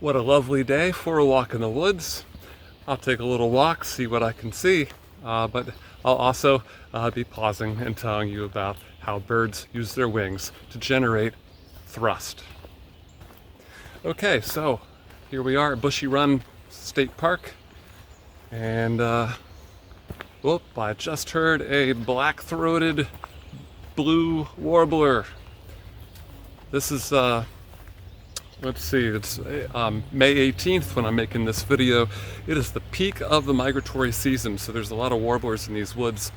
What a lovely day for a walk in the woods. I'll take a little walk, see what I can see, but I'll also be pausing and telling you about how birds use their wings to generate thrust. Okay, so here we are at Bushy Run State Park, and I just heard a black-throated blue warbler. This is let's see, it's May 18th when I'm making this video. It is the peak of the migratory season, so there's a lot of warblers in these woods.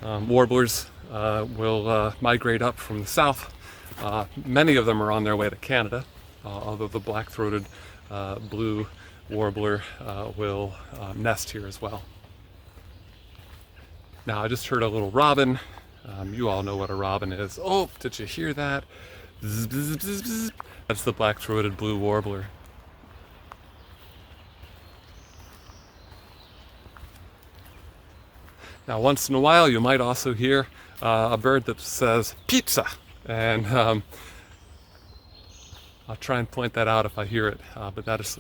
Warblers will migrate up from the south. Many of them are on their way to Canada, although the black-throated blue warbler will nest here as well. Now, I just heard a little robin. You all know what a robin is. Oh, did you hear that? Bzz, bzz, bzz, bzz. That's the black-throated blue warbler. Now, once in a while, you might also hear a bird that says pizza, and I'll try and point that out if I hear it, but that is,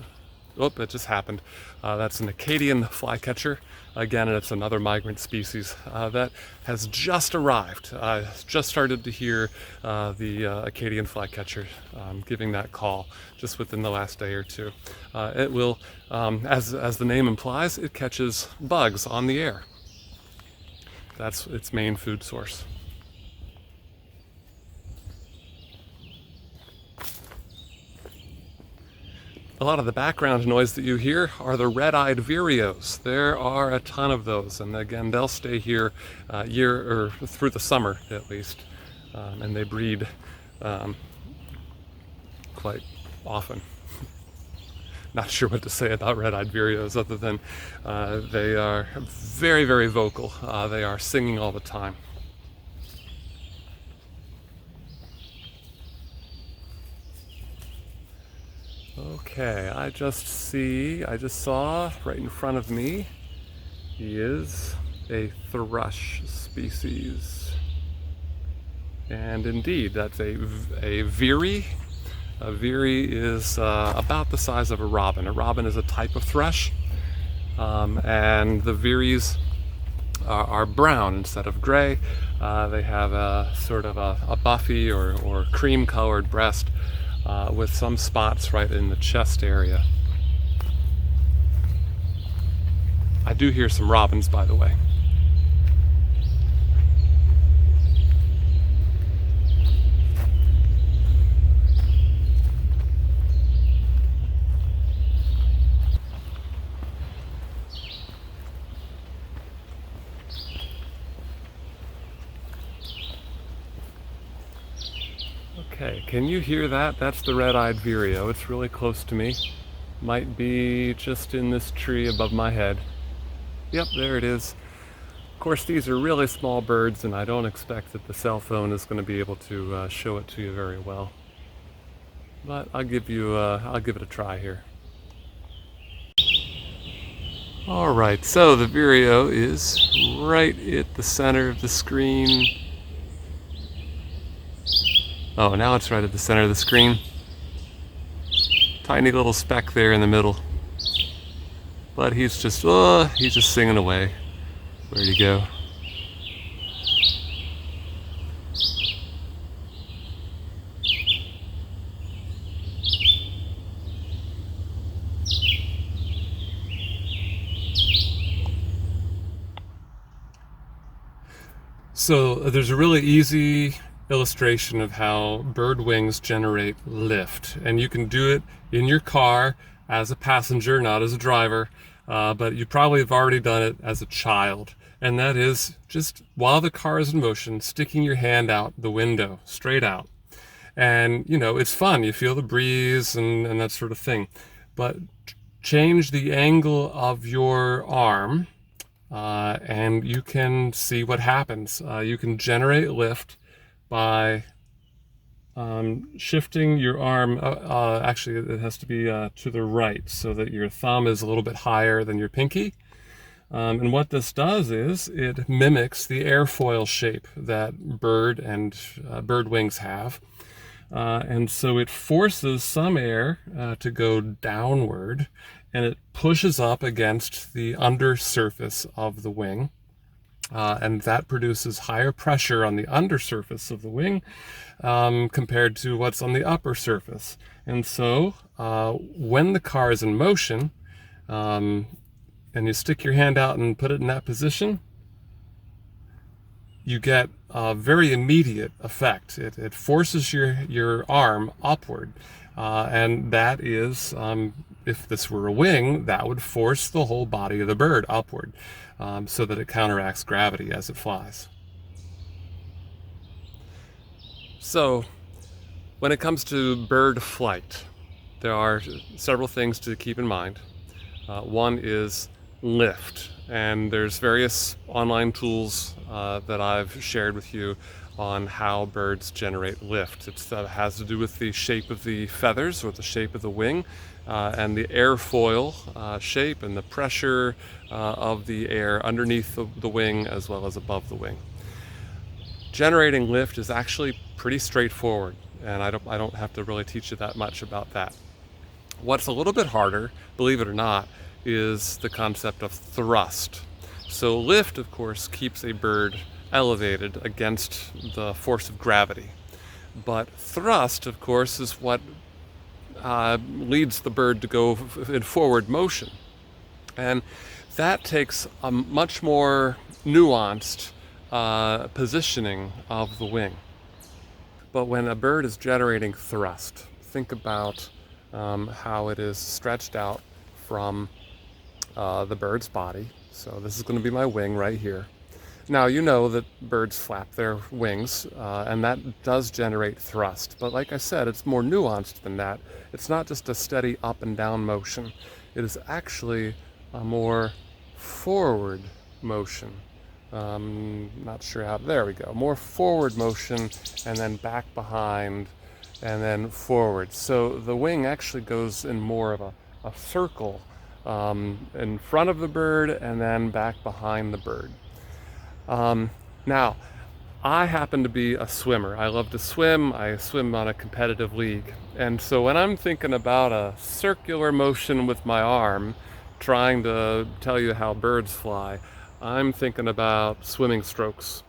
oh, it just happened. That's an Acadian flycatcher. Again, it's another migrant species that has just arrived. I just started to hear the Acadian flycatcher giving that call just within the last day or two. It will, as the name implies, it catches bugs on the air. That's its main food source. A lot of the background noise that you hear are the red-eyed vireos. There are a ton of those, and again, they'll stay here through the summer at least, and they breed quite often. Not sure what to say about red-eyed vireos other than they are very, very vocal. They are singing all the time. Okay, I just saw right in front of me, he is a thrush species. And indeed, that's a veery. A veery is about the size of a robin. A robin is a type of thrush, and the veeries are brown instead of gray. They have a sort of a buffy or cream-colored breast, with some spots right in the chest area. I do hear some robins, by the way. Okay, can you hear that? That's the red-eyed vireo. It's really close to me. Might be just in this tree above my head. Yep, there it is. Of course, these are really small birds, and I don't expect that the cell phone is going to be able to show it to you very well. But I'll give it a try here. All right, so the vireo is right at the center of the screen. Oh, now it's right at the center of the screen. Tiny little speck there in the middle. But he's just singing away. Where'd he go? So there's a really easy illustration of how bird wings generate lift, and you can do it in your car as a passenger, not as a driver, but you probably have already done it as a child, and that is just while the car is in motion, sticking your hand out the window straight out. And you know, it's fun, you feel the breeze and that sort of thing, but change the angle of your arm and you can see what happens. You can generate lift by shifting your arm, actually it has to be to the right so that your thumb is a little bit higher than your pinky. And what this does is it mimics the airfoil shape that bird wings have. And so it forces some air to go downward, and it pushes up against the undersurface of the wing. And that produces higher pressure on the undersurface of the wing compared to what's on the upper surface. And so when the car is in motion, and you stick your hand out and put it in that position, you get a very immediate effect. It forces your arm upward, and that is, if this were a wing, that would force the whole body of the bird upward, so that it counteracts gravity as it flies. So, when it comes to bird flight, there are several things to keep in mind. One is lift, and there's various online tools that I've shared with you on how birds generate lift. It has to do with the shape of the feathers or the shape of the wing, and the airfoil shape and the pressure of the air underneath the wing as well as above the wing. Generating lift is actually pretty straightforward, and I don't have to really teach you that much about that. What's a little bit harder, believe it or not, is the concept of thrust. So lift, of course, keeps a bird elevated against the force of gravity. But thrust, of course, is what leads the bird to go in forward motion. And that takes a much more nuanced positioning of the wing. But when a bird is generating thrust, think about how it is stretched out from the bird's body. So this is going to be my wing right here. Now, you know that birds flap their wings, and that does generate thrust. But like I said, it's more nuanced than that. It's not just a steady up and down motion. It is actually a more forward motion. Not sure how, there we go. More forward motion, and then back behind, and then forward. So the wing actually goes in more of a circle in front of the bird and then back behind the bird. Now, I happen to be a swimmer. I love to swim. I swim on a competitive league. And so when I'm thinking about a circular motion with my arm, trying to tell you how birds fly, I'm thinking about swimming strokes.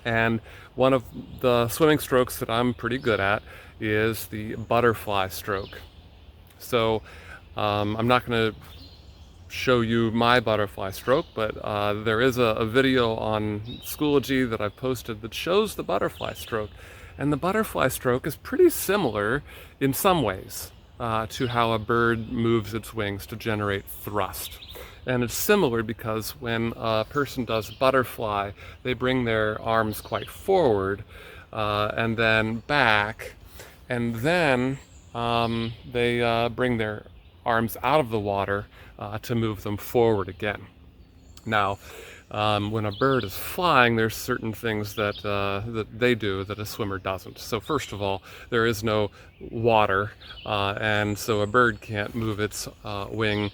And one of the swimming strokes that I'm pretty good at is the butterfly stroke. So I'm not going to show you my butterfly stroke, but there is a video on Schoology that I've posted that shows the butterfly stroke. And the butterfly stroke is pretty similar in some ways to how a bird moves its wings to generate thrust. And it's similar because when a person does butterfly, they bring their arms quite forward and then back, and then they bring their arms out of the water to move them forward again. Now, when a bird is flying, there's certain things that they do that a swimmer doesn't. So first of all, there is no water, and so a bird can't move its wing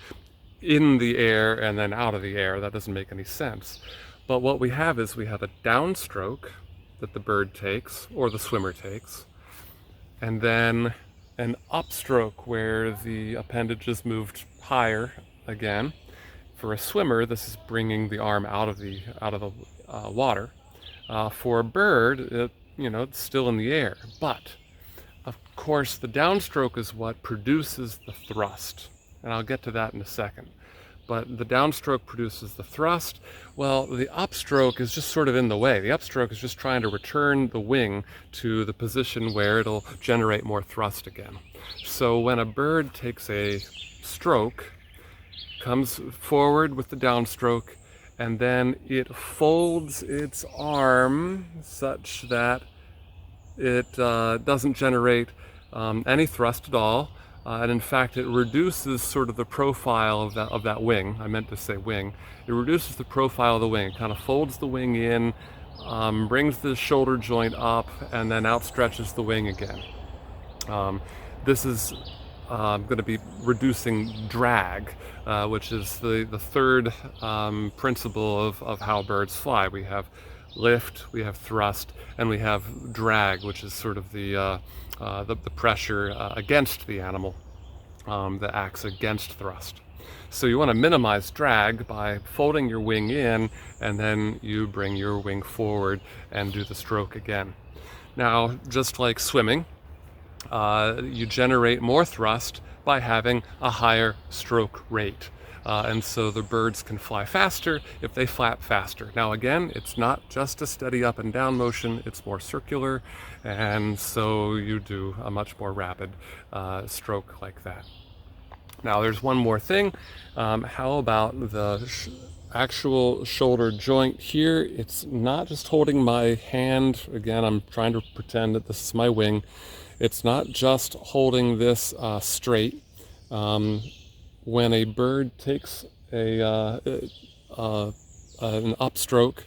in the air and then out of the air. That doesn't make any sense. But what we have is we have a downstroke that the bird takes, or the swimmer takes, and then an upstroke where the appendage is moved higher again. For a swimmer, this is bringing the arm out of the water. For a bird, it's still in the air. But of course, the downstroke is what produces the thrust, and I'll get to that in a second. But the downstroke produces the thrust. Well, the upstroke is just sort of in the way. The upstroke is just trying to return the wing to the position where it'll generate more thrust again. So when a bird takes a stroke, comes forward with the downstroke, and then it folds its arm such that it doesn't generate any thrust at all. And in fact, it reduces sort of the profile of that wing. I meant to say wing. It reduces the profile of the wing. It kind of folds the wing in, brings the shoulder joint up, and then outstretches the wing again. This is going to be reducing drag, which is the third principle of how birds fly. We have lift, we have thrust, and we have drag, which is sort of the pressure against the animal that acts against thrust. So you want to minimize drag by folding your wing in, and then you bring your wing forward and do the stroke again. Now, just like swimming, you generate more thrust by having a higher stroke rate. And so the birds can fly faster if they flap faster. Now again, it's not just a steady up and down motion, it's more circular, and so you do a much more rapid stroke like that. Now there's one more thing. How about the actual shoulder joint here? It's not just holding my hand. Again, I'm trying to pretend that this is my wing. It's not just holding this straight. When a bird takes an upstroke,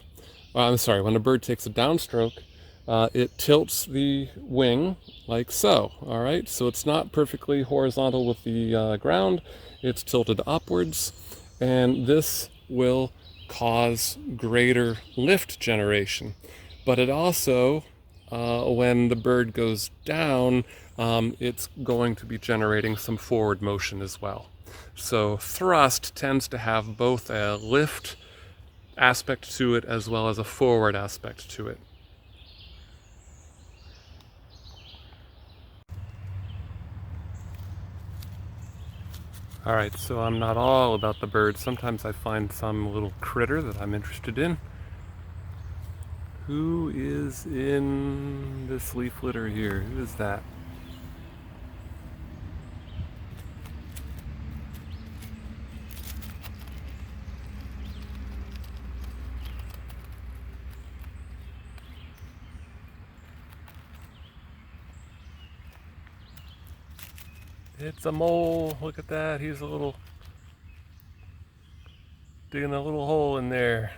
I'm sorry, when a bird takes a downstroke, it tilts the wing like so. All right, so it's not perfectly horizontal with the ground, it's tilted upwards, and this will cause greater lift generation. But it also, when the bird goes down, it's going to be generating some forward motion as well. So thrust tends to have both a lift aspect to it as well as a forward aspect to it. All right, so I'm not all about the birds. Sometimes I find some little critter that I'm interested in. Who is in this leaf litter here? Who is that? It's a mole. Look at that. He's digging a little hole in there.